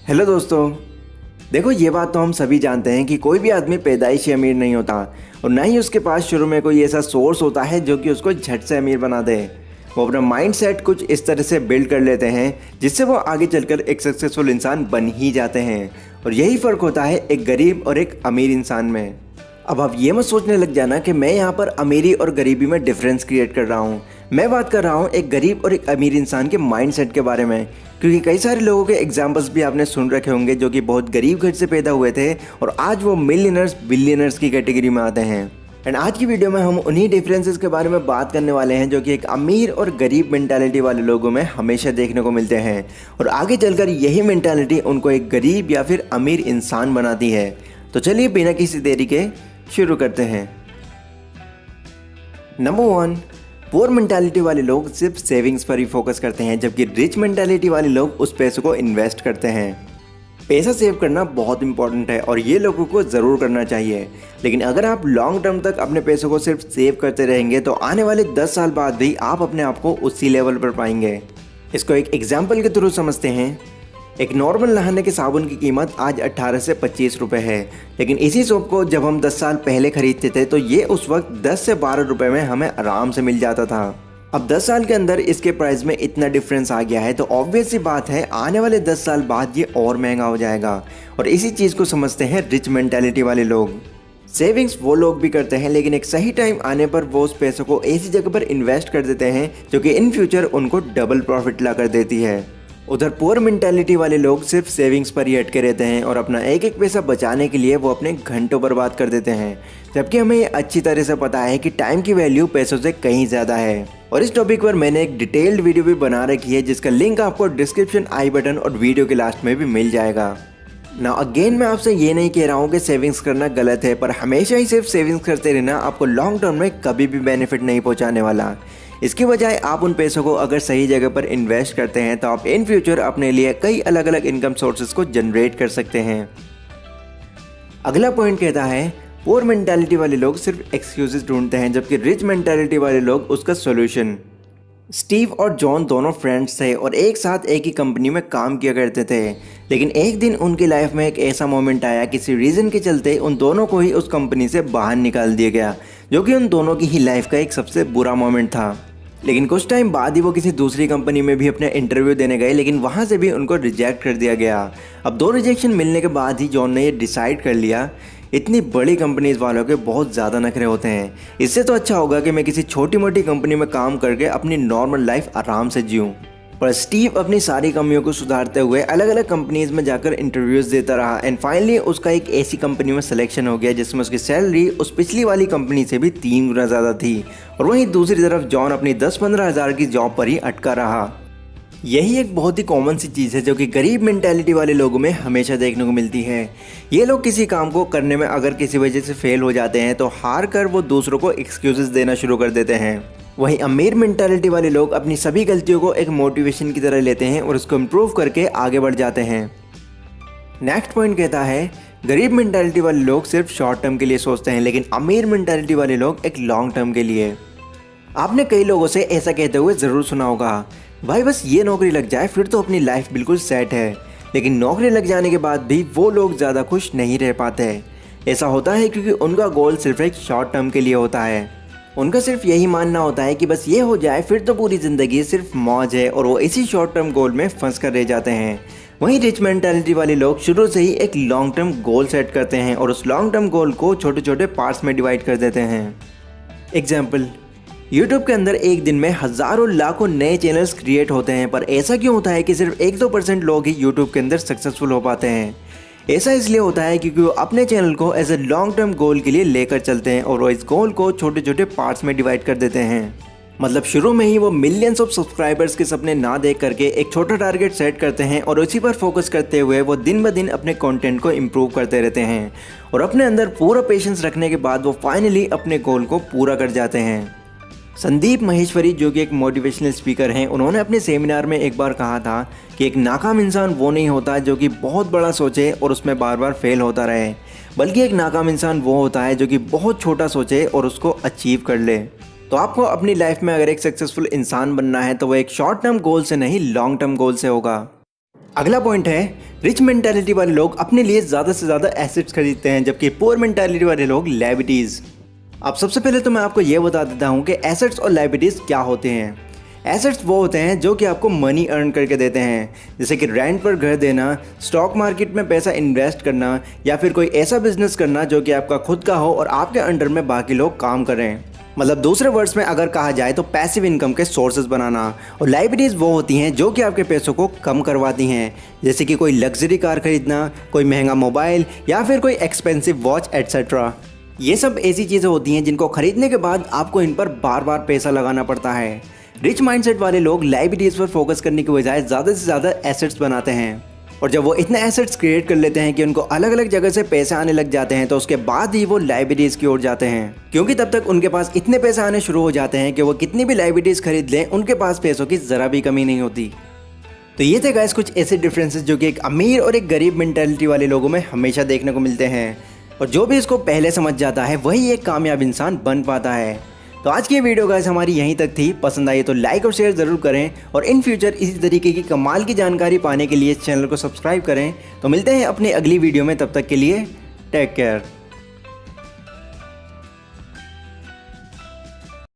Hello दोस्तों। देखो, ये बात तो हम सभी जानते हैं कि कोई भी आदमी पैदाइशी अमीर नहीं होता और ना ही उसके पास शुरू में कोई ऐसा सोर्स होता है जो कि उसको झट से अमीर बना दे। वो अपना माइंड सेट कुछ इस तरह से बिल्ड कर लेते हैं जिससे वो आगे चलकर एक सक्सेसफुल इंसान बन ही जाते हैं। और यही फ़र्क होता है एक गरीब और एक अमीर इंसान में। अब आप ये मत सोचने लग जाना कि मैं यहाँ पर अमीरी और गरीबी में डिफरेंस क्रिएट कर रहा हूँ। मैं बात कर रहा हूँ एक गरीब और एक अमीर इंसान के माइंडसेट के बारे में, क्योंकि कई सारे लोगों के एग्जाम्पल्स भी आपने सुन रखे होंगे जो कि बहुत गरीब घर से पैदा हुए थे और आज वो मिलियनर्स बिलियनर्स की कैटेगरी में आते हैं। एंड आज की वीडियो में हम उन्हीं डिफरेंसेस के बारे में बात करने वाले हैं जो कि एक अमीर और गरीब मेंटालिटी वाले लोगों में हमेशा देखने को मिलते हैं और आगे चलकर यही मेंटालिटी उनको एक गरीब या फिर अमीर इंसान बनाती है। तो चलिए बिना किसी देरी के शुरू करते हैं। नंबर 1, पुअर मेंटालिटी वाले लोग सिर्फ सेविंग्स पर ही फोकस करते हैं, जबकि रिच मेंटालिटी वाले लोग उस पैसों को इन्वेस्ट करते हैं। पैसा सेव करना बहुत इंपॉर्टेंट है और ये लोगों को ज़रूर करना चाहिए, लेकिन अगर आप लॉन्ग टर्म तक अपने पैसों को सिर्फ सेव करते रहेंगे तो आने वाले 10 साल बाद भी आप अपने आप को उसी लेवल पर पाएंगे। इसको एक एग्जाम्पल के थ्रू समझते हैं। एक नॉर्मल नहाने के साबुन की कीमत आज 18 से 25 रुपये है, लेकिन इसी सोप को जब हम 10 साल पहले खरीदते थे तो ये उस वक्त 10 से 12 रुपये में हमें आराम से मिल जाता था। अब 10 साल के अंदर इसके प्राइस में इतना डिफरेंस आ गया है तो ऑब्वियस सी बात है आने वाले 10 साल बाद ये और महंगा हो जाएगा। और इसी चीज़ को समझते हैं रिच मेंटालिटी वाले लोग। सेविंग्स वो लोग भी करते हैं, लेकिन एक सही टाइम आने पर वो उस पैसों को ऐसी जगह पर इन्वेस्ट कर देते हैं जो कि इन फ्यूचर उनको डबल प्रॉफिट ला कर देती है। उधर पुअर मेंटालिटी वाले लोग सिर्फ सेविंग्स पर ही अटके रहते हैं और अपना एक एक पैसा बचाने के लिए वो अपने घंटों बर्बाद कर देते हैं, जबकि हमें ये अच्छी तरह से पता है कि टाइम की वैल्यू पैसों से कहीं ज़्यादा है। और इस टॉपिक पर मैंने एक डिटेल्ड वीडियो भी बना रखी है जिसका लिंक आपको डिस्क्रिप्शन आई बटन और वीडियो के लास्ट में भी मिल जाएगा। ना अगेन मैं आपसे ये नहीं कह रहा हूँ कि सेविंग्स करना गलत है, पर हमेशा ही सिर्फ सेविंग्स करते रहना आपको लॉन्ग टर्म में कभी भी बेनिफिट नहीं पहुँचाने वाला। इसके बजाय आप उन पैसों को अगर सही जगह पर इन्वेस्ट करते हैं तो आप इन फ्यूचर अपने लिए कई अलग अलग इनकम सोर्सेज को जनरेट कर सकते हैं। अगला पॉइंट कहता है पुअर मेंटालिटी वाले लोग सिर्फ एक्सक्यूजेस ढूंढते हैं, जबकि रिच मेंटालिटी वाले लोग उसका सोल्यूशन। स्टीव और जॉन दोनों फ्रेंड्स थे और एक साथ एक ही कंपनी में काम किया करते थे, लेकिन एक दिन उनकी लाइफ में एक ऐसा मोमेंट आया किसी रीज़न के चलते उन दोनों को ही उस कंपनी से बाहर निकाल दिया गया, जो कि उन दोनों की ही लाइफ का एक सबसे बुरा मोमेंट था। लेकिन कुछ टाइम बाद ही वो किसी दूसरी कंपनी में भी अपने इंटरव्यू देने गए, लेकिन वहाँ से भी उनको रिजेक्ट कर दिया गया। अब 2 रिजेक्शन मिलने के बाद ही जॉन ने ये डिसाइड कर लिया इतनी बड़ी कंपनीज वालों के बहुत ज़्यादा नखरे होते हैं, इससे तो अच्छा होगा कि मैं किसी छोटी मोटी कंपनी में काम करके अपनी नॉर्मल लाइफ आराम से जीऊँ। पर स्टीव अपनी सारी कमियों को सुधारते हुए अलग अलग कंपनीज में जाकर इंटरव्यूज़ देता रहा एंड फाइनली उसका एक ऐसी कंपनी में सिलेक्शन हो गया जिसमें उसकी सैलरी उस पिछली वाली कंपनी से भी 3 गुना ज़्यादा थी। और वहीं दूसरी तरफ जॉन अपनी 10-15 हज़ार की जॉब पर ही अटका रहा। यही एक बहुत ही कॉमन सी चीज़ है जो कि गरीब मेंटालिटी वाले लोगों में हमेशा देखने को मिलती है। ये लोग किसी काम को करने में अगर किसी वजह से फेल हो जाते हैं तो हार कर वो दूसरों को एक्सक्यूजेस देना शुरू कर देते हैं। वहीं अमीर मेंटालिटी वाले लोग अपनी सभी गलतियों को एक मोटिवेशन की तरह लेते हैं और उसको इम्प्रूव करके आगे बढ़ जाते हैं। नेक्स्ट पॉइंट कहता है गरीब मेंटालिटी वाले लोग सिर्फ शॉर्ट टर्म के लिए सोचते हैं, लेकिन अमीर मेंटालिटी वाले लोग एक लॉन्ग टर्म के लिए। आपने कई लोगों से ऐसा कहते हुए ज़रूर सुना होगा, भाई बस ये नौकरी लग जाए फिर तो अपनी लाइफ बिल्कुल सेट है। लेकिन नौकरी लग जाने के बाद भी वो लोग ज़्यादा खुश नहीं रह पाते। ऐसा होता है क्योंकि उनका गोल सिर्फ एक शॉर्ट टर्म के लिए होता है। उनका सिर्फ यही मानना होता है कि बस ये हो जाए फिर तो पूरी ज़िंदगी सिर्फ मौज है और वो इसी शॉर्ट टर्म गोल में फंस कर रह जाते हैं। वहीं रिच मेंटालिटी वाले लोग शुरू से ही एक लॉन्ग टर्म गोल सेट करते हैं और उस लॉन्ग टर्म गोल को छोटे छोटे पार्ट्स में डिवाइड कर देते हैं। एग्जाम्पल, यूट्यूब के अंदर एक दिन में हज़ारों लाखों नए चैनल्स क्रिएट होते हैं, पर ऐसा क्यों होता है कि सिर्फ 1-2% लोग ही यूट्यूब के अंदर सक्सेसफुल हो पाते हैं? ऐसा इसलिए होता है क्योंकि वो अपने चैनल को as a long term goal के लिए लेकर चलते हैं और वो इस गोल को छोटे छोटे पार्ट्स में डिवाइड कर देते हैं। मतलब शुरू में ही वो मिलियंस ऑफ सब्सक्राइबर्स के सपने ना देख करके एक छोटा टारगेट सेट करते हैं और उसी पर फोकस करते हुए वो दिन ब दिन अपने कंटेंट को इम्प्रूव करते रहते हैं और अपने अंदर पूरा पेशेंस रखने के बाद वो फाइनली अपने गोल को पूरा कर जाते हैं। संदीप महेश्वरी जो कि एक मोटिवेशनल स्पीकर हैं, उन्होंने अपने सेमिनार में एक बार कहा था कि एक नाकाम इंसान वो नहीं होता जो कि बहुत बड़ा सोचे और उसमें बार बार फेल होता रहे, बल्कि एक नाकाम इंसान वो होता है जो कि बहुत छोटा सोचे और उसको अचीव कर ले। तो आपको अपनी लाइफ में अगर एक सक्सेसफुल इंसान बनना है तो वो एक शॉर्ट टर्म गोल से नहीं लॉन्ग टर्म गोल से होगा। अगला पॉइंट है, रिच मेंटालिटी वाले लोग अपने लिए ज़्यादा से ज़्यादा एसेट्स खरीदते हैं, जबकि पुअर मेंटालिटी वाले लोग लायबिलिटीज़। अब सबसे पहले तो मैं आपको ये बता देता हूँ कि एसेट्स और लायबिलिटीज़ क्या होते हैं। एसेट्स वो होते हैं जो कि आपको मनी अर्न करके देते हैं, जैसे कि रेंट पर घर देना, स्टॉक मार्केट में पैसा इन्वेस्ट करना, या फिर कोई ऐसा बिजनेस करना जो कि आपका खुद का हो और आपके अंडर में बाकी लोग काम करें। मतलब दूसरे वर्ड्स में अगर कहा जाए तो पैसिव इनकम के सोर्सेज बनाना। और लायबिलिटीज़ वो होती हैं जो कि आपके पैसों को कम करवाती हैं, जैसे कि कोई लग्जरी कार खरीदना, कोई महंगा मोबाइल, या फिर कोई एक्सपेंसिव वॉच एट्सेट्रा। ये सब ऐसी चीज़ें होती हैं जिनको खरीदने के बाद आपको इन पर बार बार पैसा लगाना पड़ता है। रिच माइंडसेट वाले लोग लायबिलिटीज़ पर फोकस करने की बजाय ज़्यादा से ज़्यादा एसेट्स बनाते हैं, और जब वो इतने एसेट्स क्रिएट कर लेते हैं कि उनको अलग अलग जगह से पैसे आने लग जाते हैं, तो उसके बाद ही वो लायबिलिटीज़ की ओर जाते हैं, क्योंकि तब तक उनके पास इतने पैसे आने शुरू हो जाते हैं कि वो कितनी भी लायबिलिटीज़ खरीद लें, उनके पास पैसों की ज़रा भी कमी नहीं होती। तो ये थे गाइस कुछ ऐसे डिफरेंसेस जो कि एक अमीर और एक गरीब मेंटालिटी वाले लोगों में हमेशा देखने को मिलते हैं, और जो भी इसको पहले समझ जाता है वही एक कामयाब इंसान बन पाता है। तो आज की ये वीडियो गाइस हमारी यहीं तक थी। पसंद आई तो लाइक और शेयर ज़रूर करें, और इन फ्यूचर इसी तरीके की कमाल की जानकारी पाने के लिए इस चैनल को सब्सक्राइब करें। तो मिलते हैं अपनी अगली वीडियो में, तब तक के लिए टेक केयर।